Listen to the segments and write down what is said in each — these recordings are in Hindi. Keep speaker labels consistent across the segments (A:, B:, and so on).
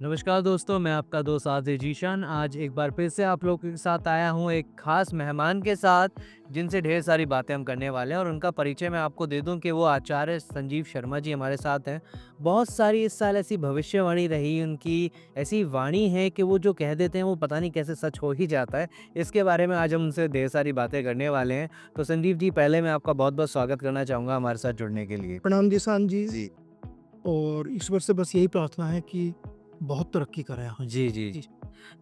A: नमस्कार दोस्तों, मैं आपका दोस्त आदिल जीशान। आज एक बार फिर से आप लोगों के साथ आया हूँ एक ख़ास मेहमान के साथ, जिनसे ढेर सारी बातें हम करने वाले हैं और उनका परिचय मैं आपको दे दूँ कि वो आचार्य संजीव शर्मा जी हमारे साथ हैं। बहुत सारी इस साल ऐसी भविष्यवाणी रही, उनकी ऐसी वाणी है कि वो जो कह देते हैं वो पता नहीं कैसे सच हो ही जाता है। इसके बारे में आज हम उनसे ढेर सारी बातें करने वाले हैं। तो संजीव जी, पहले मैं आपका बहुत-बहुत स्वागत करना चाहूँगा हमारे साथ जुड़ने के लिए।
B: प्रणाम जिसान जी।
A: जी।
B: और ईश्वर से बस यही प्रार्थना है कि बहुत तरक्की करें आप।
A: जी, जी।
B: जी।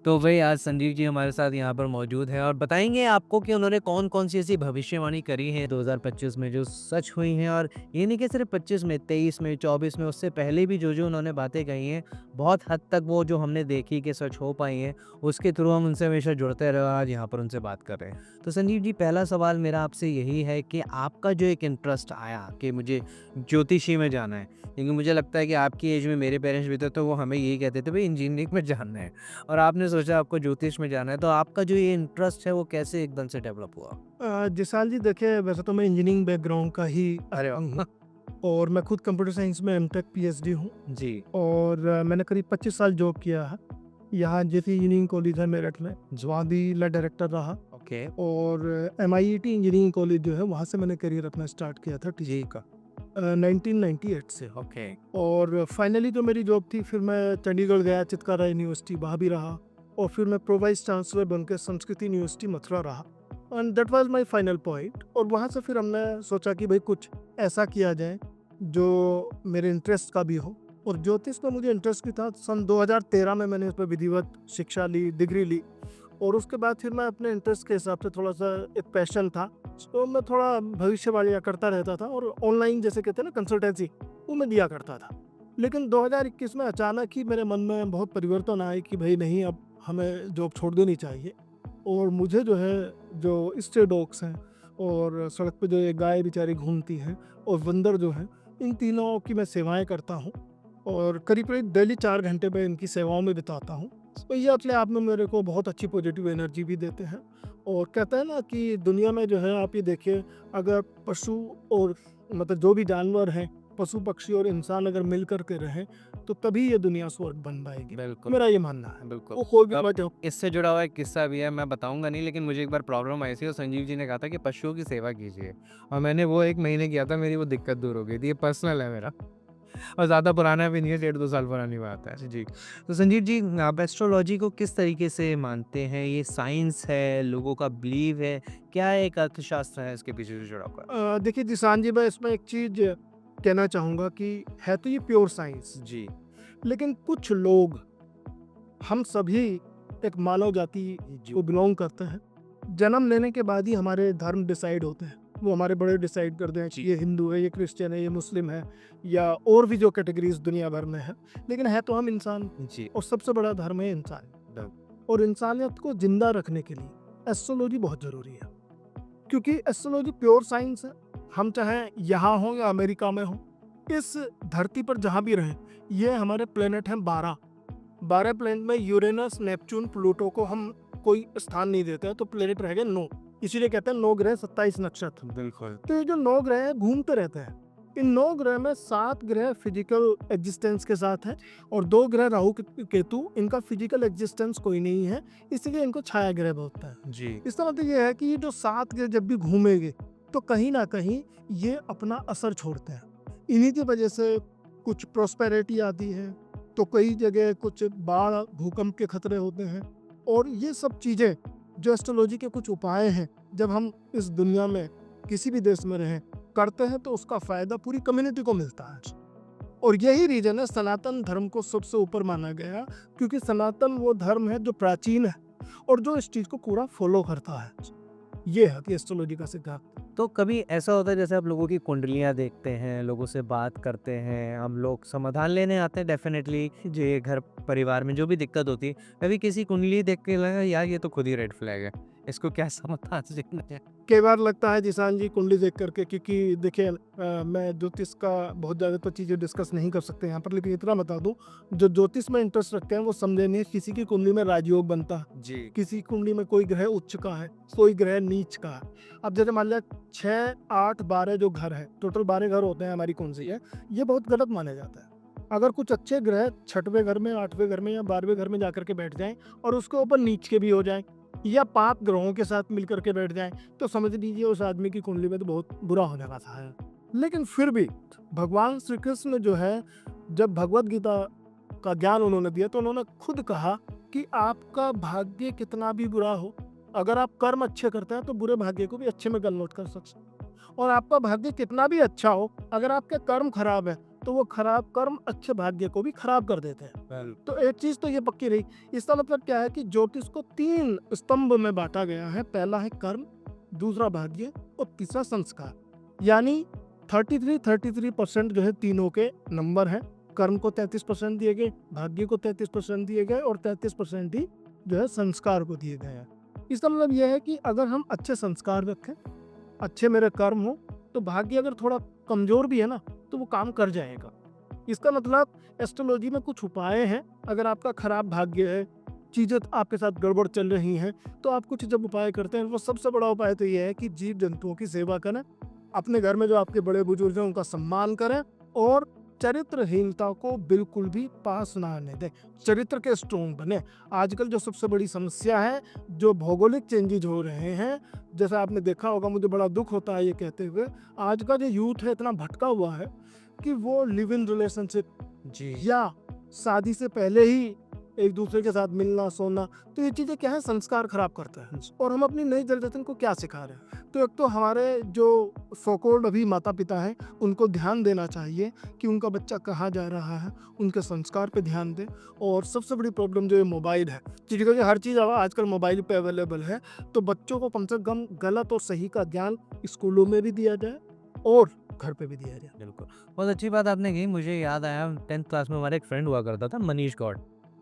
A: तो वही आज संजीव जी हमारे साथ यहाँ पर मौजूद हैं और बताएँगे आपको कि उन्होंने कौन-कौन सी ऐसी भविष्यवाणी करी है 2025 में जो सच हुई हैं, और ये नहीं कि सिर्फ़ 25 में, 23 में, 24 में, उससे पहले भी जो-जो उन्होंने बातें कही हैं, बहुत हद तक वो जो हमने देखी कि सच हो पाई हैं, उसके थ्रू हम उनसे हमेशा जुड़ते रहे और आज यहाँ पर उनसे बात कर रहे हैं। तो संजीव जी, पहला सवाल मेरा आपसे यही है कि आपका जो एक इंटरेस्ट आया कि मुझे ज्योतिषी में जाना है, क्योंकि मुझे लगता है कि आपकी एज में मेरे पेरेंट्स भी थे, तो वो हमें यही कहते थे, भई इंजीनियरिंग में जानना है। और आपने सोचा आपको ज्योतिष में जाना है, तो आपका जो ये इंटरेस्ट है वो कैसे एकदम से डेवलप हुआ?
B: जिसान जी देखिए, वैसे तो मैं इंजीनियरिंग बैकग्राउंड का ही
A: अरे
B: हूँ
A: वाह!
B: और मैं खुद कंप्यूटर साइंस में एमटेक पीएचडी हूँ।
A: जी।
B: और मैंने करीब 25 साल जॉब किया है यहाँ जेसी इंजीनियरिंग कॉलेज है मेरठ में, वहाँ भी मैं डायरेक्टर रहा।
A: ओके।
B: और एमआईटी इंजीनियरिंग कॉलेज जो है वहाँ से मैंने करियर अपना स्टार्ट किया था टीचिंग
A: जी।
B: का 1998 से।
A: ओके।
B: और फाइनली जो मेरी जॉब थी, फिर मैं चंडीगढ़ गया, चितकारा यूनिवर्सिटी वहाँ भी रहा। और फिर मैं प्रो वाइस चांसलर बनकर संस्कृत यूनिवर्सिटी मथुरा रहा। And that was my final point. और वहाँ से फिर हमने सोचा कि भाई कुछ ऐसा किया जाए जो मेरे इंटरेस्ट का भी हो। और ज्योतिष में मुझे इंटरेस्ट भी था। सन 2013 में मैंने उस पर विधिवत शिक्षा ली, डिग्री ली। और उसके बाद फिर मैं अपने इंटरेस्ट के हिसाब से, थोड़ा सा एक पैशन था, तो मैं थोड़ा भविष्यवाणियाँ करता रहता था और ऑनलाइन जैसे कहते हैं ना कंसल्टेंसी, वो मैं दिया करता था। लेकिन 2021 में अचानक ही मेरे मन में बहुत परिवर्तन आए कि भाई नहीं, अब हमें जॉब छोड़ देनी चाहिए। और मुझे जो है, जो स्ट्रे डॉग्स हैं और सड़क पे जो ये गाय बेचारी घूमती हैं और बंदर जो हैं, इन तीनों की मैं सेवाएं करता हूँ। और करीब करीब डेली 4 घंटे मैं इनकी सेवाओं में बिताता हूँ। तो ये अपने आप में मेरे को बहुत अच्छी पॉजिटिव एनर्जी भी देते हैं। और कहते हैं ना कि दुनिया में जो है, आप ये देखिए, अगर पशु और मतलब जो भी जानवर हैं, पशु पक्षी और इंसान अगर मिल कर के रहें, तो तभी ये दुनिया स्वर्ग बन पाएगी।
A: बिल्कुल।
B: मेरा ये मानना है।
A: बिल्कुल।
B: वो कोई भी
A: अब
B: वजह।
A: इससे जुड़ा हुआ एक किस्सा भी है, मैं बताऊँगा नहीं, लेकिन मुझे एक बार प्रॉब्लम आई थी और संजीव जी ने कहा था कि पशुओं की सेवा कीजिए, और मैंने वो 1 महीने किया था, मेरी वो दिक्कत दूर हो गई थी। ये पर्सनल है मेरा। और ज़्यादा पुराना भी नहीं है, 1.5-2 साल पुरानी बात है। जी। तो संजीव जी, आप एस्ट्रोलॉजी को किस तरीके से मानते हैं? ये साइंस है, लोगों का बिलीव है, क्या एक अर्थशास्त्र है इसके पीछे से जुड़ा हुआ?
B: देखिए जिसान जी, मैं इसमें एक चीज़ कहना चाहूँगा कि है तो ये प्योर साइंस,
A: जी।
B: लेकिन कुछ लोग, हम सभी एक मानव जाति
A: जी।
B: को बिलोंग करते हैं। जन्म लेने के बाद ही हमारे धर्म डिसाइड होते हैं। वो हमारे बड़े डिसाइड करते हैं कि
A: जी।
B: ये हिंदू है, ये क्रिश्चियन है, ये मुस्लिम है, या और भी जो कैटेगरीज दुनिया भर में है। लेकिन है तो हम इंसान।
A: जी।
B: और सबसे बड़ा धर्म है इंसान।
A: बिल्कुल।
B: और इंसानियत को जिंदा रखने के लिए एस्ट्रोलॉजी बहुत जरूरी है, क्योंकि एस्ट्रोलॉजी प्योर साइंस है। हम चाहे यहाँ हो या अमेरिका में हो, इस धरती पर जहाँ भी रहें, ये हमारे प्लेनेट हैं 12 प्लेनेट में यूरेनस, नेपच्यून, प्लूटो को हम कोई स्थान नहीं देते हैं, तो प्लेनेट रह गए 9। इसीलिए कहते हैं 9 ग्रह 27 नक्षत्र।
A: बिल्कुल।
B: तो ये जो 9 ग्रह हैं घूमते रहते हैं। इन 9 ग्रह में 7 ग्रह फिजिकल एग्जिस्टेंस के साथ हैं और 2 ग्रह राहु केतु, इनका फिजिकल एग्जिस्टेंस कोई नहीं है, इसलिए इनको छाया ग्रह बोलते हैं।
A: जी।
B: इसका मतलब ये है कि ये जो 7 ग्रह जब भी घूमेंगे, तो कहीं ना कहीं ये अपना असर छोड़ते हैं। इन्हीं की वजह से कुछ प्रोस्पेरिटी आती है, तो कई जगह कुछ बाढ़, भूकंप के खतरे होते हैं। और ये सब चीज़ें जो एस्ट्रोलॉजी के कुछ उपाय हैं, जब हम इस दुनिया में किसी भी देश में रहें करते हैं, तो उसका फायदा पूरी कम्युनिटी को मिलता है। और यही रीजन है सनातन धर्म को सबसे ऊपर माना गया, क्योंकि सनातन वो धर्म है जो प्राचीन है और जो इस चीज को पूरा फॉलो करता है। ये है कि एस्ट्रोलॉजी का सिद्धांत।
A: तो कभी ऐसा होता है जैसे आप लोगों की कुंडलियाँ देखते हैं, लोगों से बात करते हैं, हम लोग समाधान लेने आते हैं डेफ़िनेटली, जो ये घर परिवार में जो भी दिक्कत होती है, कभी किसी कुंडली देख के लगा यार ये तो खुद ही रेड फ्लैग है, इसको क्या समाधान देना है?
B: कई बार लगता है जिसान जी कुंडली देख करके, क्योंकि देखिए मैं ज्योतिष का बहुत ज़्यादा तो चीज़ें डिस्कस नहीं कर सकते यहाँ पर, लेकिन इतना बता दूं, जो ज्योतिष में इंटरेस्ट रखते हैं वो समझे नहीं, किसी की कुंडली में राजयोग बनता है,
A: जी।
B: किसी कुंडली में कोई ग्रह उच्च का है, कोई ग्रह नीच का है। अब जैसे मान लिया 6, 8, 12 जो घर है, टोटल 12 घर होते हैं हमारी कुंडली है, ये बहुत गलत माना जाता है। अगर कुछ अच्छे ग्रह छठवें घर में, आठवें घर में या 12वें घर में जाकर के बैठ जाएं और उसके ऊपर नीच के भी हो जाएं या 5 ग्रहों के साथ मिलकर के बैठ जाएं, तो समझ लीजिए उस आदमी की कुंडली में तो बहुत बुरा होने वाला है। लेकिन फिर भी भगवान श्री कृष्ण जो है, जब भगवत गीता का ज्ञान उन्होंने दिया तो उन्होंने खुद कहा कि आपका भाग्य कितना भी बुरा हो, अगर आप कर्म अच्छे करते हैं तो बुरे भाग्य को भी अच्छे में कन्वर्ट कर सकते हैं। और आपका भाग्य कितना भी अच्छा हो, अगर आपके कर्म खराब है तो वो खराब कर्म अच्छे भाग्य को भी खराब कर देते हैं। तो एक चीज तो ये पक्की रही। इसका मतलब क्या है कि ज्योतिष को 3 स्तंभ में बांटा गया है। पहला है कर्म, दूसरा भाग्य और तीसरा संस्कार। यानी 33% जो है तीनों के नंबर हैं। कर्म को 33% दिए गए, भाग्य को 33% दिए गए और 33% ही जो है संस्कार को दिए गए हैं। इसका मतलब यह है कि अगर हम अच्छे संस्कार रखें, अच्छे मेरे कर्म हो, तो भाग्य अगर थोड़ा कमजोर भी है ना तो वो काम कर जाएगा। इसका मतलब एस्ट्रोलॉजी में कुछ उपाय हैं। अगर आपका खराब भाग्य है, चीज़ें आपके साथ गड़बड़ चल रही हैं, तो आप कुछ जब उपाय करते हैं, वो सबसे बड़ा उपाय तो ये है कि जीव जंतुओं की सेवा करें, अपने घर में जो आपके बड़े बुजुर्ग हैं उनका सम्मान करें और चरित्रहीनता को बिल्कुल भी पास ना आने दें। चरित्र के स्ट्रोंग बने। आजकल जो सबसे बड़ी समस्या है, जो भौगोलिक चेंजेज हो रहे हैं, जैसा आपने देखा होगा, मुझे बड़ा दुख होता है ये कहते हुए, आज का जो यूथ है इतना भटका हुआ है कि वो लिव इन रिलेशनशिप
A: जी।
B: या शादी से पहले ही एक दूसरे के साथ मिलना सोना, तो ये चीज़ें क्या है, संस्कार खराब करता है। और हम अपनी नई जनरेशन को क्या सिखा रहे हैं? तो एक तो हमारे जो सो-कॉल्ड अभी माता पिता हैं उनको ध्यान देना चाहिए कि उनका बच्चा कहाँ जा रहा है, उनके संस्कार पे ध्यान दें। और सबसे बड़ी प्रॉब्लम जो है मोबाइल है, क्योंकि हर चीज़ अब आजकल मोबाइल पे अवेलेबल है, तो बच्चों को कम से कम गलत और सही का ज्ञान स्कूलों में भी दिया जाए और घर पे भी दिया जाए।
A: बिल्कुल, बहुत अच्छी बात आपने कही। मुझे याद आया 10th क्लास में हमारा एक फ्रेंड हुआ करता था, मनीष गौड़।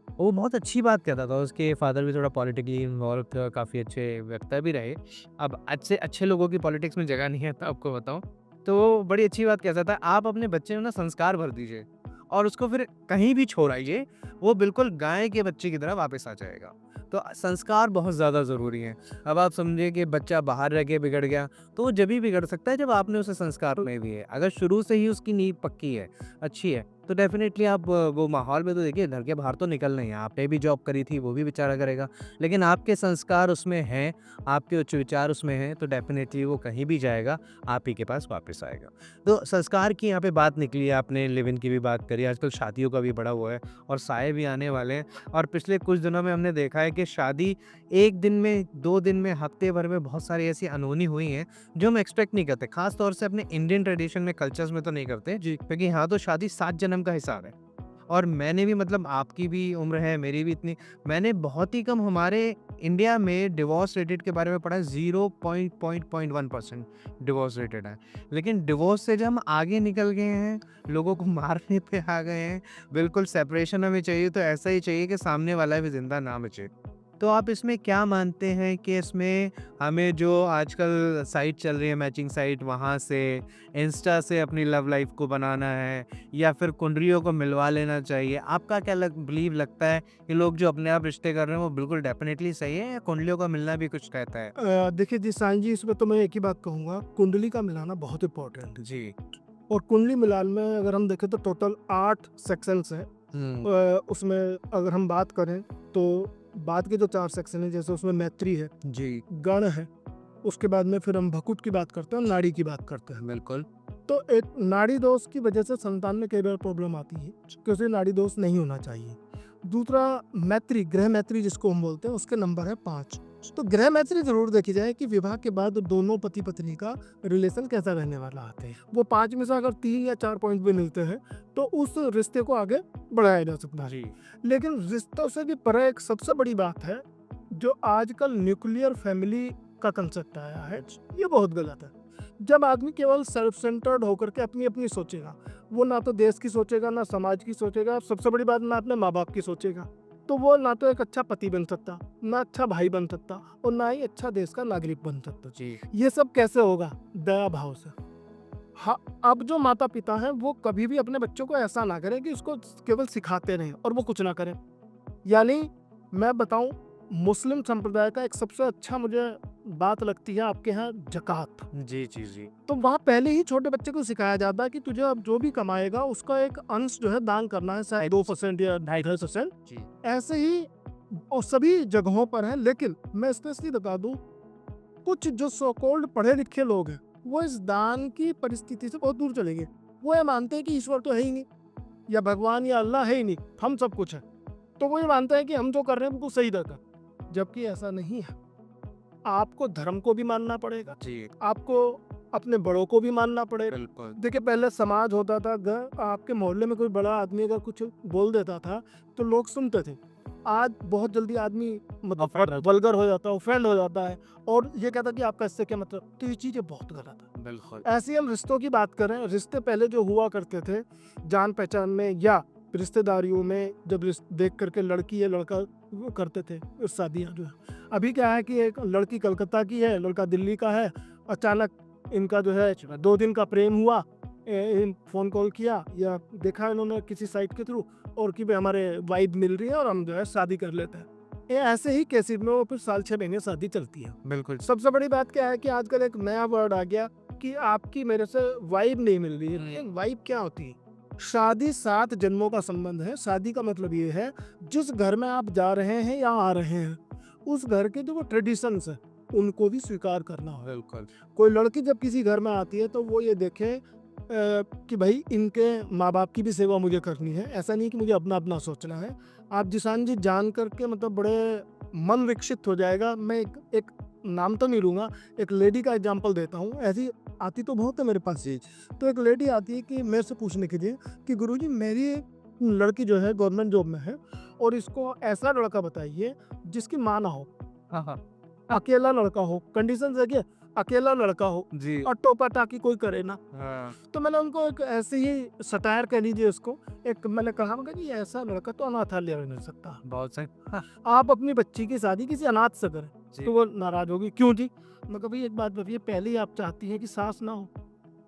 A: वो बहुत अच्छी बात कहता था, उसके फादर भी थोड़ा पॉलिटिकली इन्वॉल्व थे और काफ़ी अच्छे वक्ता भी रहे। अब अच्छे अच्छे लोगों की पॉलिटिक्स में जगह नहीं है, तो आपको बताऊँ। तो वो बड़ी अच्छी बात कहता था, आप अपने बच्चे में ना संस्कार भर दीजिए और उसको फिर कहीं भी छोड़ आइए, वो बिल्कुल गाय के बच्चे की तरह वापस आ जाएगा। तो संस्कार बहुत ज़्यादा ज़रूरी हैं। अब आप समझिए कि बच्चा बाहर रह के बिगड़ गया, तो वो जभी बिगड़ सकता है जब आपने उसे संस्कार नहीं दिए। अगर शुरू से ही उसकी नींव पक्की है, अच्छी है, तो डेफ़िनेटली आप वो माहौल में तो देखिए घर के बाहर तो निकलना ही है। आपने भी जॉब करी थी, वो भी बेचारा करेगा। लेकिन आपके संस्कार उसमें हैं, आपके उच्च विचार उसमें हैं, तो डेफ़िनेटली वो कहीं भी जाएगा, आप ही के पास वापस आएगा। तो संस्कार की यहाँ पे बात निकली, आपने लिव इन की भी बात करी। आजकल शादियों का भी बड़ा वो है और साए भी आने वाले हैं। और पिछले कुछ दिनों में हमने देखा है कि शादी 1 दिन में, 2 दिन में, हफ्ते भर में बहुत सारी ऐसी अनहोनी हुई हैं, जो हम एक्सपेक्ट नहीं करते। ख़ास तौर से अपने इंडियन ट्रेडिशन में, कल्चर्स में तो नहीं करते। जी। क्योंकि यहाँ तो शादी 7 जन्म का हिसाब है। और मैंने भी, मतलब आपकी भी उम्र है, मेरी भी इतनी, मैंने बहुत ही कम हमारे इंडिया में डिवोर्स रेटेड के बारे में पढ़ा है। 0.1% डिवोर्स रेटेड है। लेकिन डिवोर्स से जब हम आगे निकल गए हैं, लोगों को मारने पे आ गए हैं, बिल्कुल सेपरेशन हमें चाहिए तो ऐसा ही चाहिए कि सामने वाला भी ज़िंदा ना बचे। तो आप इसमें क्या मानते हैं कि इसमें हमें जो आजकल साइट चल रही है, मैचिंग साइट, वहाँ से, इंस्टा से अपनी लव लाइफ को बनाना है या फिर कुंडलियों को मिलवा लेना चाहिए? आपका क्या बिलीव लगता है कि लोग जो अपने आप रिश्ते कर रहे हैं वो बिल्कुल डेफिनेटली सही है या कुंडलियों का मिलना भी कुछ कहता है?
B: देखिए जी साईं जी, इसमें तो मैं एक ही बात कहूँगा, कुंडली का मिलाना बहुत इम्पोर्टेंट है।
A: जी।
B: और कुंडली मिलान में अगर हम देखें तो टोटल 8 सेक्शंस हैं। उसमें अगर हम बात करें तो बाद के जो 4 सेक्शन हैं, जैसे उसमें मैत्री है,
A: जी,
B: गण है, उसके बाद में फिर हम भकुट की बात करते हैं और नाड़ी की बात करते हैं।
A: बिल्कुल।
B: तो एक नाड़ी दोष की वजह से संतान में कई बार प्रॉब्लम आती है, क्योंकि नाड़ी दोष नहीं होना चाहिए। दूसरा मैत्री, ग्रह मैत्री जिसको हम बोलते हैं, उसके नंबर है 5। तो ग्रह मैत्री जरूर देखी जाए कि विवाह के बाद दोनों पति पत्नी का रिलेशन कैसा रहने वाला आते हैं। वो 5 में से अगर 3 या 4 पॉइंट भी मिलते हैं तो उस रिश्ते को आगे बढ़ाया जा सकता है।
A: जी।
B: लेकिन रिश्तों से भी परे एक सबसे बड़ी बात है, जो आजकल न्यूक्लियर फैमिली का कंसेप्ट आया है, ये बहुत गलत है। जब आदमी केवल सेल्फ सेंटर्ड होकर के अपनी अपनी सोचेगा, वो ना तो देश की सोचेगा, ना समाज की सोचेगा, सबसे बड़ी बात ना अपने माँ बाप की सोचेगा, तो वो ना तो एक अच्छा पति बन सकता, ना अच्छा भाई बन सकता और ना ही अच्छा देश का नागरिक बन सकता।
A: जी।
B: ये सब कैसे होगा? दया भाव से। हाँ, अब जो माता पिता हैं वो कभी भी अपने बच्चों को ऐसा ना करें कि उसको केवल सिखाते रहें और वो कुछ ना करें। यानी मैं बताऊं, मुस्लिम संप्रदाय का एक सबसे अच्छा मुझे बात लगती है आपके यहाँ ज़कात।
A: जी, जी, जी।
B: तो वहाँ पहले ही छोटे बच्चे को सिखाया जाता है कि तुझे अब जो भी कमाएगा उसका एक अंश जो है दान करना है, चाहे 2% या 2.5%।
A: जी।
B: ऐसे ही और सभी जगहों पर है। लेकिन मैं स्पेशली बता दूं, कुछ जो सो कॉल्ड पढ़े लिखे लोग हैं वो इस दान की परिस्थिति से बहुत दूर चले गए। वो ये मानते हैं कि ईश्वर तो है ही नहीं, या भगवान या अल्लाह है ही नहीं, हम सब कुछ है। तो वो ये मानते हैं कि हम जो कर रहे हैं बिल्कुल सही रहता है, जबकि ऐसा नहीं है। आपको धर्म को भी मानना पड़ेगा,
A: जी,
B: आपको अपने बड़ों को भी मानना पड़ेगा।
A: बिल्कुल।
B: देखिए पहले समाज होता था, आपके मोहल्ले में कोई बड़ा आदमी अगर कुछ बोल देता था तो लोग सुनते थे। आज बहुत जल्दी आदमी वल्गर हो जाता है, ऑफेंड हो जाता है और ये कहता है कि आपका इससे क्या मतलब। तो ये चीज़ें बहुत गलत है।
A: बिल्कुल।
B: ऐसे ही हम रिश्तों की बात करें, रिश्ते पहले जो हुआ करते थे जान पहचान में या रिश्तेदारियों में, जब देख करके लड़की या लड़का वो करते थे शादियाँ जो है। अभी क्या है कि एक लड़की कलकत्ता की है, लड़का दिल्ली का है, अचानक इनका जो है 2 दिन का प्रेम हुआ, फ़ोन कॉल किया या देखा इन्होंने किसी साइट के थ्रू और कि भाई हमारे वाइब मिल रही है और हम जो है शादी कर लेते हैं। ये ऐसे ही केसेस में वो फिर साल 6 महीने शादी चलती है।
A: बिल्कुल।
B: सबसे बड़ी बात क्या है कि आजकल एक नया वर्ड आ गया कि आपकी मेरे से वाइब नहीं मिल रही है। वाइब क्या होती है? शादी 7 जन्मों का संबंध है। शादी का मतलब ये है जिस घर में आप जा रहे हैं या आ रहे हैं उस घर के जो वो ट्रेडिशंस है उनको भी स्वीकार करना हो।
A: बिल्कुल।
B: कोई लड़की जब किसी घर में आती है तो वो ये देखे कि भाई इनके माँ बाप की भी सेवा मुझे करनी है, ऐसा नहीं कि मुझे अपना अपना सोचना है। आप जिसान जी जान करके मतलब बड़े मन विकसित हो जाएगा। मैं एक नाम तो नहीं लूँगा, एक लेडी का एग्जांपल देता हूँ। ऐसी आती तो बहुत है मेरे पास चीज। तो एक लेडी आती है कि मेरे से पूछने के लिए कि गुरुजी मेरी लड़की जो है गवर्नमेंट जॉब में है और इसको ऐसा लड़का बताइए जिसकी माँ ना हो,
A: हाँ, हाँ।
B: अकेला लड़का हो। कंडीशन है कि अकेला लड़का हो
A: जी।
B: और टोपा-टाकी कोई करे ना।
A: हाँ।
B: तो मैंने उनको एक ऐसे ही सटायर कह लीजिए उसको, एक मैंने कहा मैं कि ऐसा लड़का तो अनाथालय में मिल सकता।
A: बहुत सही। हाँ,
B: आप अपनी बच्ची की शादी किसी अनाथ से करें।
A: जी।
B: तो वो नाराज होगी, क्यों जी? मैं कहा भाई एक बात बताइए, पहले ही आप चाहती हैं कि सास ना हो,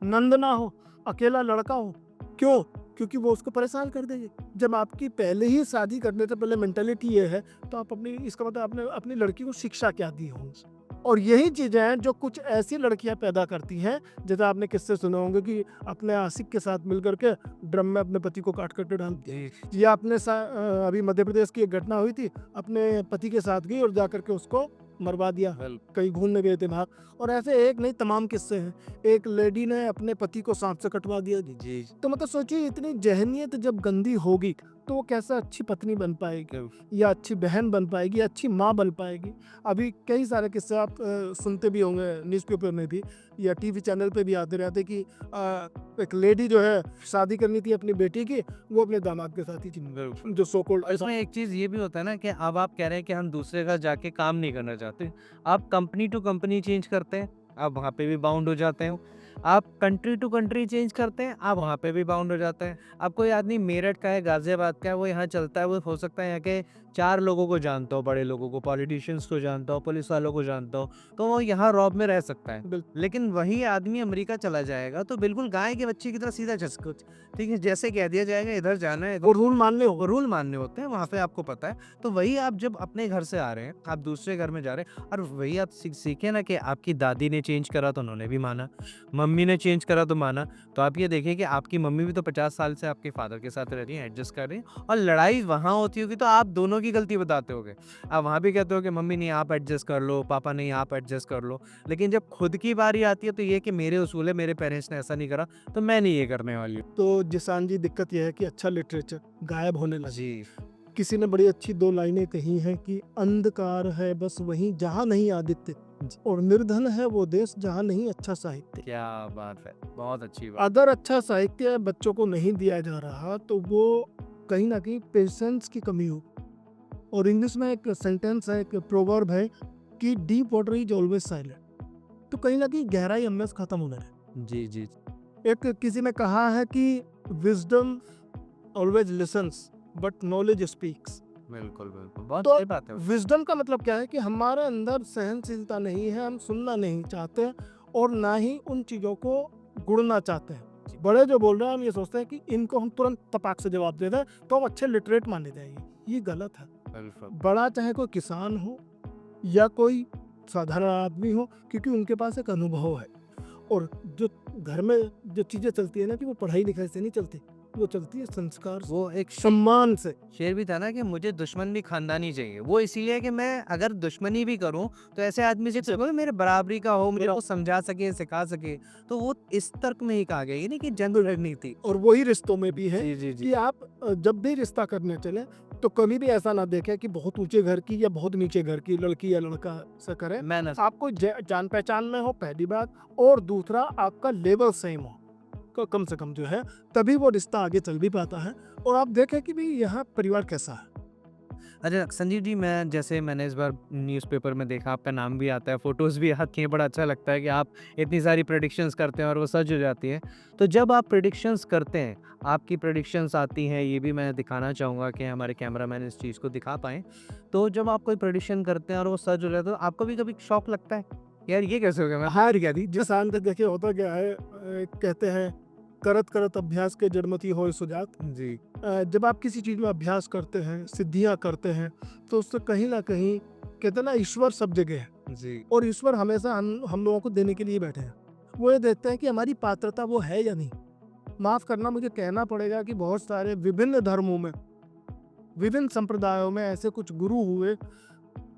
B: नंद ना हो, अकेला लड़का हो, क्यों? क्योंकि वो उसको परेशान कर देगी। जब आपकी पहले ही शादी करने से पहले मेंटालिटी ये है तो आप अपनी, इसका मतलब आपने अपनी लड़की को शिक्षा क्या दी हो। और यही चीज़ें हैं जो कुछ ऐसी लड़कियां पैदा करती हैं, जैसे आपने किस्से सुने होंगे कि अपने आशिक के साथ मिलकर के ड्रम में अपने पति को काट करके डाल दिया।
A: जी।
B: या अभी मध्य प्रदेश की एक घटना हुई थी, अपने पति के साथ गई और जाकर के उसको मरवा दिया, कहीं घूमने गए थे बाहर। और ऐसे एक नहीं तमाम किस्से हैं। एक लेडी ने अपने पति को सांप से कटवा दिया।
A: जी।
B: तो मतलब सोचिए इतनी जहनीत जब गंदी होगी तो वो कैसे अच्छी पत्नी बन पाएगी या अच्छी बहन बन पाएगी या अच्छी माँ बन पाएगी। अभी कई सारे किस्से आप सुनते भी होंगे, न्यूज़पेपर में भी या टीवी चैनल पे भी आते रहते कि एक लेडी जो है शादी करनी थी अपनी बेटी की, वो अपने दामाद के साथ ही थी, जो सो कॉल्ड।
A: इसमें एक चीज़ ये भी होता है ना कि अब आप कह रहे हैं कि हम दूसरे का जाके काम नहीं करना चाहते। आप कंपनी टू कंपनी चेंज करते हैं, आप वहाँ पे भी बाउंड हो जाते हो। आप कंट्री टू कंट्री चेंज करते हैं, आप वहाँ पे भी बाउंड हो जाते हैं। अब कोई आदमी मेरठ का है, गाज़ियाबाद का है, वो यहाँ चलता है, वो हो सकता है यहाँ के 4 लोगों को जानता हो, बड़े लोगों को, पॉलिटिशियंस को जानता हो, पुलिस वालों को जानता हो, तो वो यहाँ रॉब में रह सकता है। लेकिन वही आदमी अमेरिका चला जाएगा तो बिल्कुल गाय के बच्चे की तरह सीधा चस्कुच, ठीक है? जैसे कह दिया जाएगा इधर जाना है,
B: वो रूल मानने हो।
A: रूल मानने होते हैं, वहाँ पे आपको पता है। तो वही आप जब अपने घर से आ रहे हैं, आप दूसरे घर में जा रहे हैं और वही आप सीखे ना कि आपकी दादी ने चेंज करा तो उन्होंने भी माना, मम्मी ने चेंज करा तो माना। तो आप ये देखिए कि आपकी मम्मी भी तो 50 साल से आपके फादर के साथ रह रही हैं, एडजस्ट कर रही हैं और लड़ाई वहाँ होती होगी तो आप दोनों की गलती बताते होगे। आप वहाँ भी कहते हो कि मम्मी नहीं आप एडजस्ट कर लो, पापा नहीं आप एडजस्ट कर लो। लेकिन जब खुद की बारी आती है तो ये कि मेरे उसूल है, मेरे पेरेंट्स ने ऐसा नहीं करा तो मैं नहीं ये करने वाली हूँ।
B: तो जिसान जी दिक्कत यह है कि अच्छा लिटरेचर गायब होने लगा।
A: जी।
B: किसी ने बड़ी अच्छी 2 लाइनें कही हैं कि अंधकार है बस वहीं जहाँ नहीं आदित्य, और निर्धन है वो देश जहाँ नहीं अच्छा साहित्य।
A: क्या बात है, बहुत अच्छी बात।
B: अगर अच्छा साहित्य बच्चों को नहीं दिया जा रहा तो वो कहीं ना कहीं पेशेंस की कमी हो। और इंग्लिश में एक सेंटेंस है, एक प्रोवर्ब है कि deep water is always silent. तो कहीं ना कहीं गहराई हमें खत्म होने लगी।
A: जी, जी।
B: एक किसी ने कहा है कि wisdom always lessons but knowledge speaks.
A: बिल्कुल, बिल्कुल। बहुत
B: तो
A: सही बात है।
B: विजडम का मतलब क्या है कि हमारे अंदर सहनशीलता नहीं है, हम सुनना नहीं चाहते और ना ही उन चीज़ों को गुड़ना चाहते हैं। बड़े जो बोल रहे हैं हम ये सोचते हैं कि इनको हम तुरंत तपाक से जवाब दे दें तो हम अच्छे लिटरेट माने जाएंगे। ये गलत है।
A: बिल्कुल।
B: बड़ा चाहे कोई किसान हो या कोई साधारण आदमी हो, क्योंकि उनके पास एक अनुभव है। और जो घर में जो चीज़ें चलती है ना, कि वो पढ़ाई लिखाई से नहीं चलती, वो चलती है संस्कार से,
A: वो एक
B: सम्मान से।
A: शेर भी था ना कि मुझे दुश्मन भी खानदानी चाहिए। वो इसीलिए कि मैं अगर दुश्मनी भी करूँ तो ऐसे आदमी से करूँ मेरे बराबरी का हो, मेरे को समझा सके, सिखा सके। तो वो इस तर्क में ही कहा गया, ये नहीं कि जंग लड़नी थी।
B: और वही रिश्तों में भी है
A: जी, जी, जी।
B: कि आप जब भी रिश्ता करने चले, तो कभी भी ऐसा ना देखें कि बहुत ऊंचे घर की या बहुत नीचे घर की लड़की या लड़का से करें।
A: मैनर्स।
B: आपको जान पहचान में हो, पहली बात, और दूसरा आपका लेवल सेम हो, कम से कम जो है, तभी वो रिश्ता आगे चल भी पाता है। और आप देखें कि भाई यहाँ परिवार कैसा है।
A: अच्छा संजीव जी, मैंने इस बार न्यूज़पेपर में देखा, आपका नाम भी आता है, फ़ोटोज़ भी आती हैं, बड़ा अच्छा लगता है कि आप इतनी सारी प्रेडिक्शंस करते हैं और वो सच हो जाती है। तो जब आप प्रेडिक्शंस करते हैं, आपकी प्रेडिक्शंस आती हैं, ये भी मैं दिखाना चाहूँगा कि हमारे कैमरामैन इस चीज़ को दिखा पाएँ। तो जब आप कोई प्रेडिक्शन करते हैं और वो सच हो जाता है, तो आपको भी कभी शॉक लगता है? यार ये कैसे हो गया? मैं
B: हार गया जी, जिस अंत देखिए होता क्या है, कहते हैं करत करत अभ्यास के जड़मती होए सुजात।
A: जी,
B: जब आप किसी चीज़ में अभ्यास करते हैं, सिद्धियाँ करते हैं, तो उससे कहीं ना कहीं, कहते हैं ना, ईश्वर सब जगह है।
A: जी।
B: और ईश्वर हमेशा हम लोगों को देने के लिए बैठे हैं। वो ये देखते हैं कि हमारी पात्रता वो है या नहीं। माफ़ करना, मुझे कहना पड़ेगा कि बहुत सारे विभिन्न धर्मों में, विभिन्न संप्रदायों में ऐसे कुछ गुरु हुए,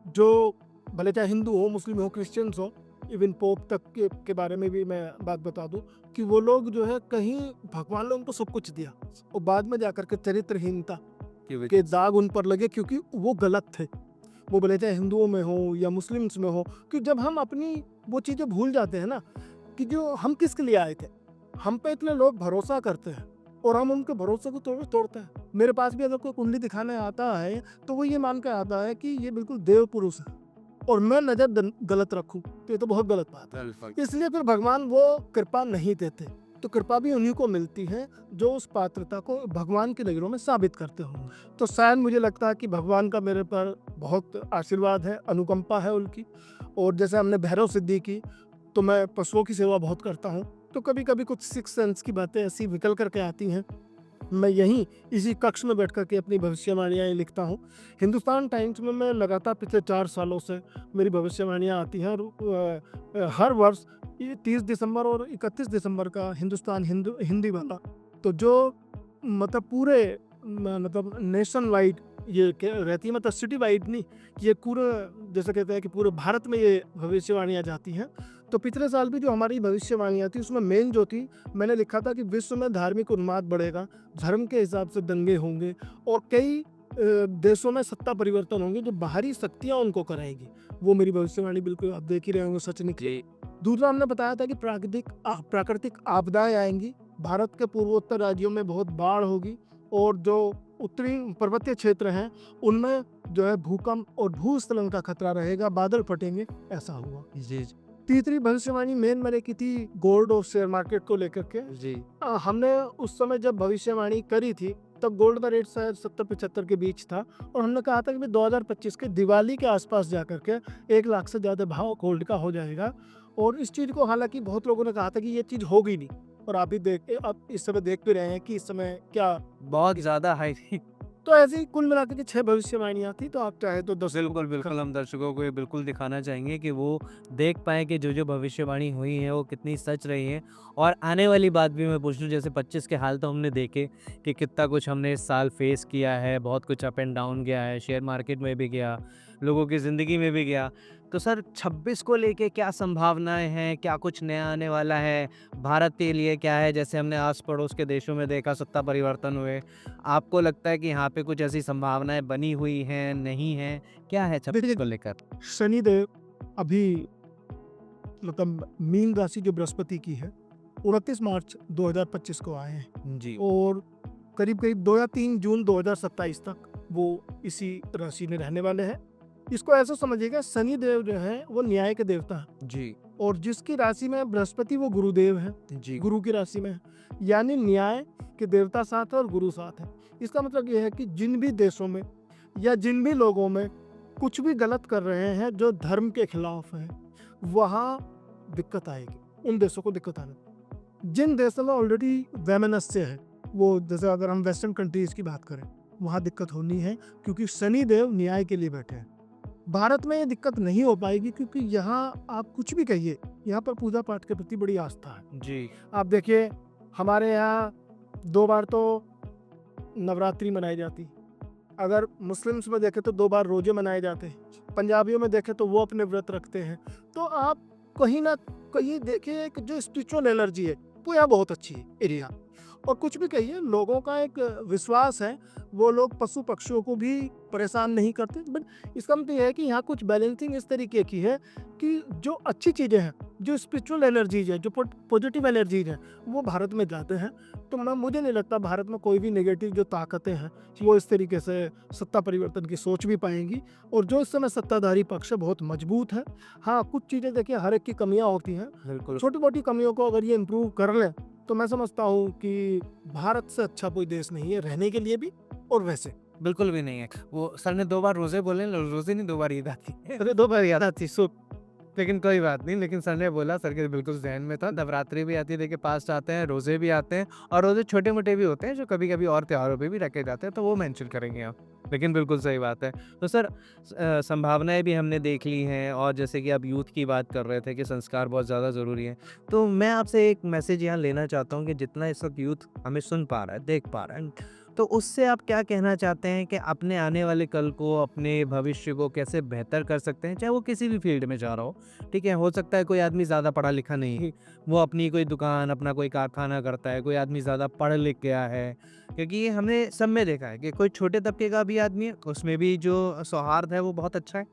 B: जो भले चाहे हिंदू हो, मुस्लिम हो, क्रिश्चियंस हो, इवन पोप तक के बारे में भी मैं बात बता दूं, कि वो लोग जो है, कहीं भगवान ने उनको सब कुछ दिया और बाद में जाकर के चरित्रहीनता के दाग उन पर लगे, क्योंकि वो गलत थे। वो भले चाहे हिंदुओं में हो या मुस्लिम्स में हो, कि जब हम अपनी वो चीज़ें भूल जाते हैं ना, कि जो हम किसके लिए आए थे, हम पे इतने लोग भरोसा करते हैं और हम उनके भरोसे को तोड़ते हैं। मेरे पास भी अगर कोई कुंडली दिखाने आता है, तो वो ये मान के आता है कि ये बिल्कुल देव पुरुष है, और मैं नजर गलत रखूं, तो ये तो बहुत गलत बात है। इसलिए फिर भगवान वो कृपा नहीं देते। तो कृपा भी उन्हीं को मिलती है जो उस पात्रता को भगवान की नज़रों में साबित करते हो। तो शायद मुझे लगता है कि भगवान का मेरे पर बहुत आशीर्वाद है, अनुकंपा है उनकी। और जैसे हमने भैरव सिद्धि की, तो मैं पशुओं की सेवा बहुत करता हूँ, तो कभी कभी कुछ सिक्स सेंस की बातें ऐसी निकल करके आती हैं। मैं यहीं इसी कक्ष में बैठ कर के अपनी भविष्यवाणियाँ लिखता हूँ। हिंदुस्तान टाइम्स में मैं लगातार पिछले 4 सालों से मेरी भविष्यवाणियाँ आती हैं, और हर वर्ष ये 30 दिसंबर और 31 दिसंबर का हिंदुस्तान हिंदी वाला, तो जो मतलब पूरे मतलब नेशन वाइड ये रहती है, मतलब सिटी वाइड नहीं, ये पूरे, जैसे कहते हैं कि पूरे भारत में ये भविष्यवाणियाँ जाती हैं। तो पिछले साल भी जो हमारी भविष्यवाणियाँ थी, उसमें मेन जो थी, मैंने लिखा था कि विश्व में धार्मिक उन्माद बढ़ेगा, धर्म के हिसाब से दंगे होंगे, और कई देशों में सत्ता परिवर्तन होंगे, जो बाहरी शक्तियाँ उनको कराएगी। वो मेरी भविष्यवाणी बिल्कुल आप देख ही रहे होंगे, सच निकली। दूसरा, हमने बताया था कि प्राकृतिक आपदाएं आएंगी, भारत के पूर्वोत्तर राज्यों में बहुत बाढ़ होगी, और जो उत्तरी पर्वतीय क्षेत्र हैं, उनमें जो है भूकंप और भूस्खलन का खतरा रहेगा, बादल फटेंगे, ऐसा हुआ।
A: जी,
B: तीसरी भविष्यवाणी मेन मैंने की थी गोल्ड और शेयर मार्केट को लेकर के।
A: जी।
B: हमने उस समय जब भविष्यवाणी करी थी, तब गोल्ड का रेट शायद 70-75 के बीच था, और हमने कहा था कि 2025 के दिवाली के आसपास जाकर के 1 लाख से ज़्यादा भाव गोल्ड का हो जाएगा। और इस चीज़ को हालांकि बहुत लोगों ने कहा था कि ये चीज़ होगी नहीं, और आप इस समय देख भी रहे हैं कि इस समय क्या।
A: बहुत ज़्यादा हाई थी।
B: तो ऐसी कुल मिलाकर के 6 भविष्यवाणियाँ थी, तो आप चाहे तो 10।
A: बिल्कुल, हम दर्शकों को ये बिल्कुल दिखाना चाहेंगे कि वो देख पाएँ कि जो भविष्यवाणी हुई है वो कितनी सच रही है। और आने वाली बात भी मैं पूछ लूँ, जैसे 25 के हाल तो हमने देखे कि कितना कुछ हमने इस साल फेस किया है, बहुत कुछ अप एंड डाउन गया है, शेयर मार्केट में भी गया, लोगों की ज़िंदगी में भी गया। तो सर 26 को लेके क्या संभावनाएँ हैं? क्या कुछ नया आने वाला है? भारत के लिए क्या है? जैसे हमने आस-पड़ोस के देशों में देखा सत्ता परिवर्तन हुए। आपको लगता है कि यहाँ पे कुछ ऐसी संभावनाएँ बनी हुई हैं, नहीं हैं? क्या है 26 को लेकर?
B: शनिदेव अभी मतलब मीन राशि जो बृहस्पति की है, 29 मार्च 2025 को आए हैं,
A: जी।
B: और करीब करीब 2 या 3 जून 2027 तक वो इसी राशि में रहने वाले हैं। इसको ऐसा समझिएगा, शनि देव जो है वो न्याय के देवता है,
A: जी,
B: और जिसकी राशि में बृहस्पति, वो गुरुदेव है,
A: जी।
B: गुरु की राशि में है, यानी न्याय के देवता साथ है और गुरु साथ है। इसका मतलब ये है कि जिन भी देशों में या जिन भी लोगों में कुछ भी गलत कर रहे हैं जो धर्म के खिलाफ है, वहाँ दिक्कत आएगी, उन देशों को दिक्कत आने। जिन देशों में ऑलरेडी वैमनस्य है, वो जैसे अगर हम वेस्टर्न कंट्रीज की बात करें, वहाँ दिक्कत होनी है, क्योंकि शनि देव न्याय के लिए बैठे हैं। भारत में ये दिक्कत नहीं हो पाएगी, क्योंकि यहाँ आप कुछ भी कहिए, यहाँ पर पूजा पाठ के प्रति बड़ी आस्था है।
A: जी।
B: आप देखिए, हमारे यहाँ 2 बार तो नवरात्रि मनाई जाती। अगर मुस्लिम्स में देखें तो 2 बार रोजे मनाए जाते हैं। पंजाबियों में देखें तो वो अपने व्रत रखते हैं। तो आप कहीं ना कहीं देखिए, एक जो स्पिरिचुअल एनर्जी है वो यहाँ बहुत अच्छी है एरिया। और कुछ भी कहिए, लोगों का एक विश्वास है, वो लोग पशु पक्षियों को भी परेशान नहीं करते। बट इसका मतलब ये है कि यहाँ कुछ बैलेंसिंग इस तरीके की है कि जो अच्छी चीज़ें हैं, जो स्पिरिचुअल एनर्जीज है, जो पॉजिटिव एनर्जीज हैं, वो भारत में जाते हैं। तो मुझे नहीं लगता भारत में कोई भी नेगेटिव जो ताकतें हैं वो इस तरीके से सत्ता परिवर्तन की सोच भी पाएंगी। और जो इस समय सत्ताधारी पक्ष है बहुत मजबूत है। हाँ, कुछ चीज़ें देखिए, हर एक की कमियाँ होती हैं।
A: बिल्कुल।
B: छोटी मोटी कमियों को अगर ये इम्प्रूव कर लें तो मैं समझता हूँ कि भारत से अच्छा कोई देश नहीं है रहने के लिए भी और वैसे।
A: बिल्कुल भी नहीं है। वो सर ने 2 बार रोज़े बोले, रोज़े नहीं 2 बार ईद आती है।
B: अरे 2 बार याद आती सो।
A: लेकिन कोई बात नहीं, लेकिन सर ने बोला, सर के बिल्कुल ज़हन में था, नवरात्रि भी आती है, देखिए पास्ट आते हैं, रोज़े भी आते हैं और रोज़े छोटे-मोटे भी होते हैं जो कभी-कभी और त्योहारों पे भी रखे जाते हैं, तो वो मेंशन करेंगे आप। लेकिन बिल्कुल सही बात है। तो सर संभावनाएँ भी हमने देख ली हैं और जैसे कि आप यूथ की बात कर रहे थे कि संस्कार बहुत ज़्यादा ज़रूरी है। तो मैं आपसे एक मैसेज यहाँ लेना चाहता हूँ कि जितना इस वक़्त यूथ हमें सुन पा रहा है, देख पा रहा है, तो उससे आप क्या कहना चाहते हैं कि अपने आने वाले कल को, अपने भविष्य को कैसे बेहतर कर सकते हैं? चाहे वो किसी भी फ़ील्ड में जा रहा हो, ठीक है? हो सकता है कोई आदमी ज़्यादा पढ़ा-लिखा नहीं है, वो अपनी कोई दुकान, अपना कोई कारखाना करता है, कोई आदमी ज़्यादा पढ़-लिख गया है। क्योंकि ये हमने सब में देखा है कि कोई छोटे तबके का भी आदमी है, उसमें भी जो सौहार्द है वो बहुत अच्छा है।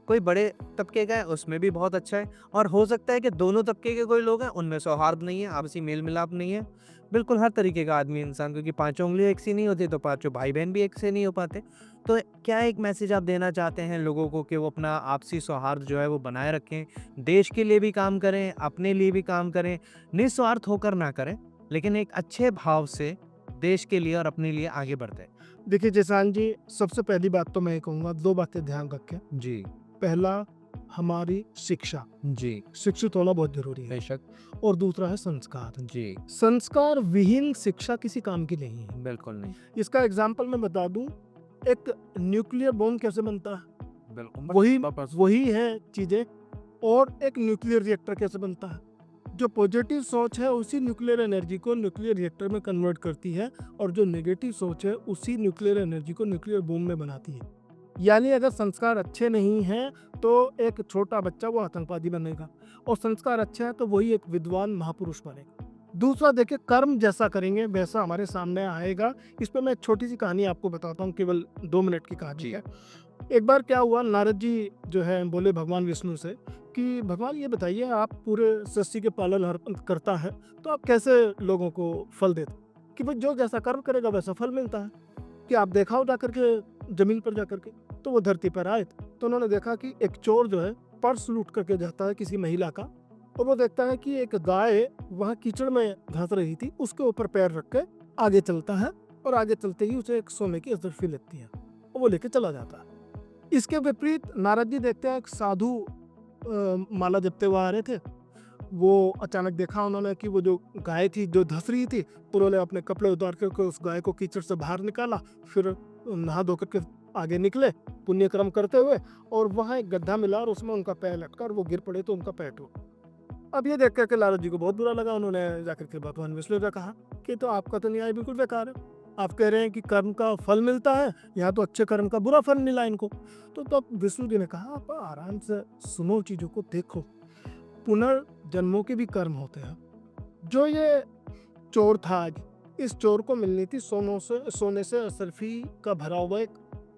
A: कोई बड़े तबके का है, उसमें भी बहुत अच्छा है और हो सकता है कि दोनों तबके के कोई लोग हैं, उनमें सौहार्द नहीं है, आपसी मेल-मिलाप नहीं है। बिल्कुल हर तरीके का आदमी इंसान, क्योंकि पाँचों उँगलियाँ एक सी नहीं होती, तो पाँचों भाई-बहन भी एक से नहीं हो पाते। तो क्या एक मैसेज आप देना चाहते हैं लोगों को कि वो अपना आपसी सौहार्द जो है वो बनाए रखें, देश के लिए भी काम करें, अपने लिए भी काम करें, निस्वार्थ होकर ना करें, लेकिन एक अच्छे भाव से देश के लिए और अपने लिए आगे बढ़ते हैं?
B: देखिए जैसान जी, सबसे पहली बात तो मैं ये कहूँगा, 2 बातें ध्यान रखें।
A: जी,
B: पहला, हमारी शिक्षा,
A: जी,
B: शिक्षित होना बहुत ज़रूरी है।
A: बेशक।
B: और दूसरा है संस्कार।
A: जी,
B: संस्कार विहीन शिक्षा किसी काम की नहीं है।
A: बिल्कुल नहीं।
B: इसका एग्ज़ाम्पल मैं बता दूँ, एक न्यूक्लियर बॉम्ब कैसे बनता है?
A: बिल्कुल,
B: वही
A: वापस
B: वही है चीज़ें। और एक न्यूक्लियर रिएक्टर कैसे बनता है? जो पॉजिटिव सोच है उसी न्यूक्लियर एनर्जी को न्यूक्लियर रिएक्टर में कन्वर्ट करती है, और जो नेगेटिव सोच है उसी न्यूक्लियर एनर्जी को न्यूक्लियर बॉम्ब में बनाती है। यानी अगर संस्कार अच्छे नहीं हैं तो एक छोटा बच्चा वो आतंकवादी बनेगा, और संस्कार अच्छे हैं तो वही एक विद्वान महापुरुष बनेगा। दूसरा देखिए, कर्म जैसा करेंगे वैसा हमारे सामने आएगा। इस पे मैं एक छोटी सी कहानी आपको बताता हूँ, केवल 2 मिनट की कहानी
A: जी।
B: है। एक बार क्या हुआ, नारद जी जो है बोले भगवान विष्णु से कि भगवान ये बताइए, आप पूरे सृष्टि के पालन हर करता है तो आप कैसे लोगों को फल देते? कि भाई जो जैसा कर्म करेगा वैसा फल मिलता है। कि आप देखा हो जा करके जमीन पर जा करके? तो वो धरती पर आए तो उन्होंने देखा कि एक चोर जो है पर्स लूट करके जाता है किसी महिला का, और वो देखता है कि एक गाय वहाँ कीचड़ में घास रही थी, उसके ऊपर पैर रख के आगे चलता है, और आगे चलते ही उसे एक सोने की अजरफी लगती है और वो लेके चला जाता है। इसके विपरीत नारद जी देखते हैं एक साधु माला जपते हुए आ रहे थे। वो अचानक देखा उन्होंने कि वो जो गाय थी जो धंस रही थी, उन्होंने अपने कपड़े उतार करके उस गाय को कीचड़ से बाहर निकाला, फिर नहा धो करके आगे निकले पुण्य कर्म करते हुए, और वहाँ एक गड्ढा मिला और उसमें उनका पैर लटका और वो गिर पड़े तो उनका पैर टूटा। अब ये देख करके नारद जी को बहुत बुरा लगा। उन्होंने जाकर के भगवान विष्णु से कहा कि तो आपका तो न्याय बिल्कुल बेकार है। आप कह रहे हैं कि कर्म का फल मिलता है, यहाँ तो अच्छे कर्म का बुरा फल मिला इनको। तो तब विष्णु जी ने कहा, आप आराम से सुनो, चीज़ों को देखो, पुनर्जन्मों के भी कर्म होते हैं। जो ये चोर था आज, इस चोर को मिलनी थी सोने से असरफी का भरा हुआ एक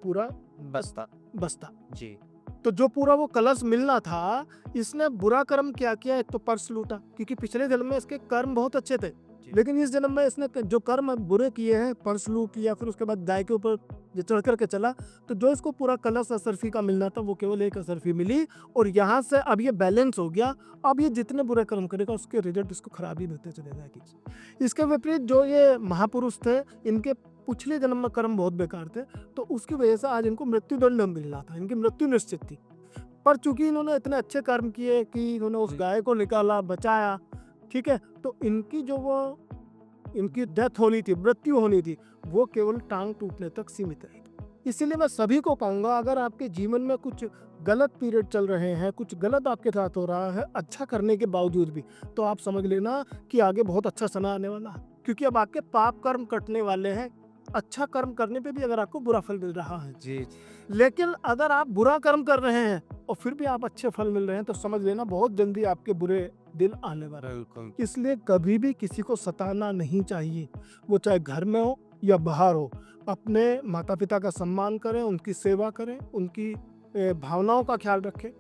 B: पूरा
A: बस्ता।
B: बस्ता।
A: जी,
B: तो जो पूरा वो कलश मिलना था, इसने बुरा कर्म क्या किया? एक तो पर्स लूटा, क्योंकि पिछले जन्म में इसके कर्म बहुत अच्छे थे, लेकिन इस जन्म में इसने जो कर्म बुरे किए हैं, पर्स लूट लिया, फिर उसके बाद गाय के ऊपर चढ़ करके चला, तो जो इसको पूरा कलश असरफी का मिलना था वो केवल एक असरफी मिली, और यहाँ से अब ये बैलेंस हो गया। अब ये जितने बुरे कर्म करेगा उसके रिजल्ट इसको खराब ही मिलते चले जाएगी। इसके विपरीत जो ये महापुरुष थे, इनके पिछले जन्म में कर्म बहुत बेकार थे, तो उसकी वजह से आज इनको मृत्युदंड मिल रहा था, इनकी मृत्यु निश्चित थी। पर चूंकि इन्होंने इतने अच्छे कर्म किए कि इन्होंने उस गाय को निकाला, बचाया, ठीक है, तो इनकी डेथ होनी थी, मृत्यु होनी थी, वो केवल टांग टूटने तक सीमित रही। इसीलिए मैं सभी को कहूँगा, अगर आपके जीवन में कुछ गलत पीरियड चल रहे हैं, कुछ गलत आपके साथ हो रहा है अच्छा करने के बावजूद भी, तो आप समझ लेना कि आगे बहुत अच्छा समय आने वाला है, क्योंकि अब आपके पाप कर्म कटने वाले हैं। अच्छा कर्म करने पे भी अगर आपको बुरा फल मिल रहा है,
A: जी,
B: लेकिन अगर आप बुरा कर्म कर रहे हैं और फिर भी आप अच्छे फल मिल रहे हैं, तो समझ लेना बहुत जल्दी आपके बुरे दिन आने वाले हैं।
A: बिल्कुल।
B: इसलिए कभी भी किसी को सताना नहीं चाहिए, वो चाहे घर में हो या बाहर हो। अपने माता पिता का सम्मान करें, उनकी सेवा करें, उनकी भावनाओं का ख्याल रखें।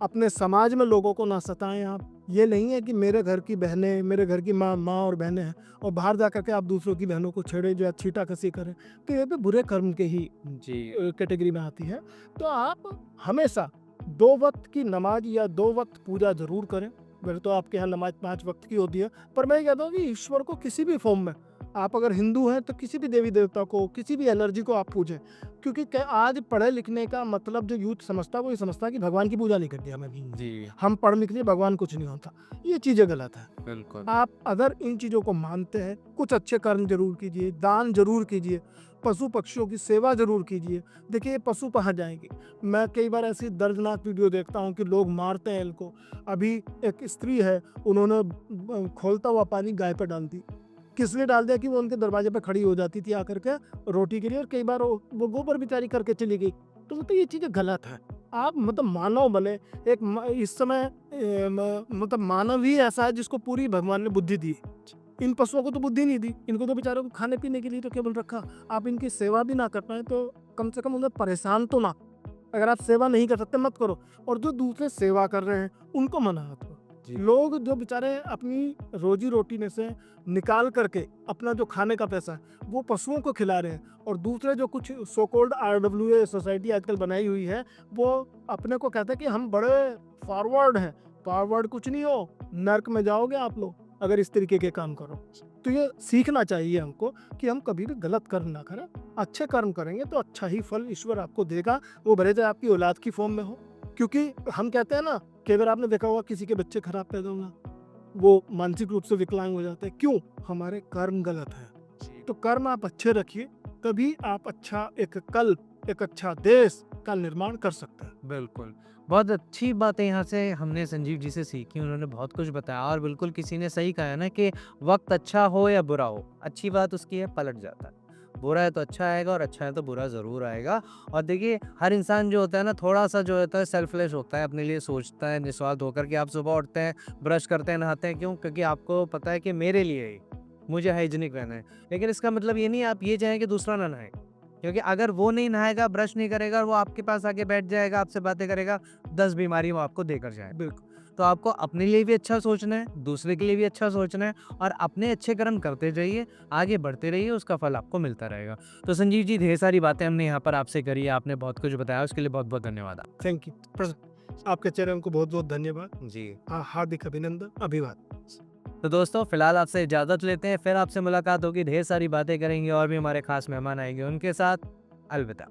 B: अपने समाज में लोगों को ना सताएं आप। ये नहीं है कि मेरे घर की बहनें, मेरे घर की माँ और बहनें हैं और बाहर जा कर के आप दूसरों की बहनों को छेड़ें या छीटा-कसी करें, तो ये भी बुरे कर्म के ही
A: जी,
B: कैटेगरी में आती है। तो आप हमेशा 2 वक़्त की नमाज़ या 2 वक़्त पूजा ज़रूर करें। वैसे तो आपके यहाँ नमाज़ 5 वक़्त की होती है, पर मैं ये कहता हूँ कि ईश्वर को किसी भी फ़ॉर्म में, आप अगर हिंदू हैं तो किसी भी देवी-देवता को, किसी भी एनर्जी को आप पूजें। क्योंकि क्या, आज पढ़े लिखने का मतलब जो यूथ समझता है, वो ये समझता है कि भगवान की पूजा नहीं करनी हमें।
A: जी,
B: हम पढ़ लिख लिए, भगवान कुछ नहीं होता। ये चीज़ें गलत है।
A: बिल्कुल।
B: आप अगर इन चीज़ों को मानते हैं, कुछ अच्छे कर्म ज़रूर कीजिए, दान ज़रूर कीजिए, पशु पक्षियों की सेवा ज़रूर कीजिए। देखिए, ये पशु कहाँ जाएँगे? मैं कई बार ऐसी दर्दनाक वीडियो देखता हूँ कि लोग मारते हैं इनको। अभी एक स्त्री है, उन्होंने खौलता हुआ पानी गाय पे डाल दी। किस लिए डाल दिया? कि वो उनके दरवाजे पे खड़ी हो जाती थी आकर के रोटी के लिए, और कई बार वो गोबर बेचारी करके चली गई। तो मतलब ये चीज़ें गलत है। आप मतलब मानव बने। इस समय मतलब मानव ही ऐसा है जिसको पूरी भगवान ने बुद्धि दी। इन पशुओं को तो बुद्धि नहीं दी, इनको तो बेचारों को खाने पीने के लिए तो केवल रखा। आप इनकी सेवा भी ना कर पाए तो कम से कम उन्हें परेशान तो ना। अगर आप सेवा नहीं कर सकते, मत करो। और जो दूसरे सेवा कर रहे हैं उनको मना मत करो।
A: जी।
B: लोग जो बेचारे अपनी रोजी रोटी में से निकाल करके अपना जो खाने का पैसा है वो पशुओं को खिला रहे हैं, और दूसरे जो कुछ सो कॉल्ड RWA सोसाइटी आजकल बनाई हुई है, वो अपने को कहते हैं कि हम बड़े फॉरवर्ड हैं। फॉरवर्ड कुछ नहीं हो, नर्क में जाओगे आप लोग अगर इस तरीके के काम करो। तो ये सीखना चाहिए हमको कि हम कभी भी गलत कर्म ना करें। अच्छे कर्म करेंगे तो अच्छा ही फल ईश्वर आपको देगा, वो भले चाहे आपकी औलाद की फॉर्म में हो। क्योंकि हम कहते हैं ना, कई बार आपने देखा होगा किसी के बच्चे खराब पैदा होना, वो मानसिक रूप से विकलांग हो जाते हैं। क्यों? हमारे कर्म गलत है। तो कर्म आप अच्छे रखिए, तभी आप अच्छा एक कल, एक अच्छा देश का निर्माण कर सकते हैं।
A: बिल्कुल। बहुत अच्छी बातें यहाँ से हमने संजीव जी से सीखी, उन्होंने बहुत कुछ बताया और बिल्कुल किसी ने सही कहा है ना कि वक़्त अच्छा हो या बुरा हो, अच्छी बात उसकी है पलट जाता है। बुरा है तो अच्छा आएगा और अच्छा है तो बुरा ज़रूर आएगा। और देखिए हर इंसान जो होता है ना थोड़ा-सा जो होता है सेल्फलेस होता है, अपने लिए सोचता है निस्वार्थ होकर कि आप सुबह उठते हैं, ब्रश करते हैं, नहाते हैं क्यों? क्योंकि आपको पता है कि मेरे लिए ही, मुझे हाइजीनिक रहना है। लेकिन इसका मतलब ये नहीं आप ये चाहें कि दूसरा ना नहाए। क्योंकि अगर वो नहीं नहाएगा, ब्रश नहीं करेगा और वो आपके पास आके बैठ जाएगा, आपसे बातें करेगा, 10 बीमारी वो आपको देकर जाएगा।
B: बिल्कुल।
A: तो आपको अपने लिए भी अच्छा सोचना है, दूसरे के लिए भी अच्छा सोचना है और अपने अच्छे कर्म करते जाइए, आगे बढ़ते रहिए, उसका फल आपको मिलता रहेगा। तो संजीव जी ढेर सारी बातें हमने यहाँ पर आपसे करी, आपने बहुत कुछ बताया, उसके लिए बहुत-बहुत धन्यवाद आप
B: थैंक यू। आपके चैनल को बहुत बहुत धन्यवाद।
A: जी।
B: हार्दिक अभिनंदन, अभिवादन।
A: तो दोस्तों फिलहाल आपसे इजाज़त लेते हैं, फिर आपसे मुलाकात होगी, ढेर सारी बातें करेंगे और भी हमारे खास मेहमान आएँगे, उनके साथ अलविदा।